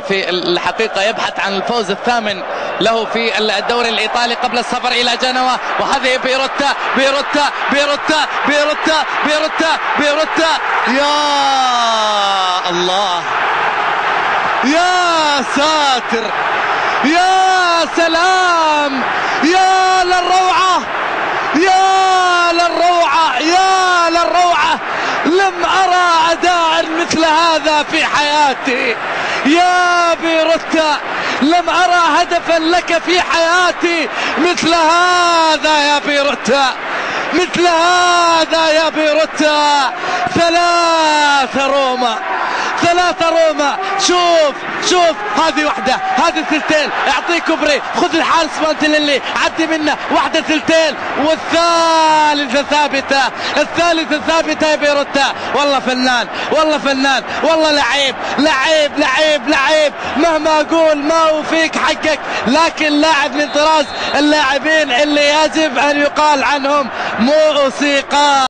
في الحقيقة يبحث عن الفوز الثامن له في الدوري الإيطالي قبل السفر إلى جنوة. وهذه بيروتا بيروتا بيروتا بيروتا بيروتا بيروتا. يا الله، يا ساتر، يا سلام، يا للروعة، يا للروعة، يا للروعة. لم أرى أداء مثل هذا في حياتي يا بيروتا، لم أرى هدفا لك في حياتي مثل هذا يا بيروتا، مثل هذا يا بيروتا. 3 روما، 3 روما. شوف هذه واحدة، هذه ثلثين، اعطيه كوبري، خذ الحارس مانتيليلي، عدي منه، واحدة ثلثين، والثالثة ثابتة، الثالثة ثابتة يا بيروتا. والله فنان، والله فنان، والله لعيب لعيب لعيب لعيب. مهما اقول ما وفيك حقك، لكن لاعب من طراز اللاعبين اللي يجب ان يقال عنهم موسيقى.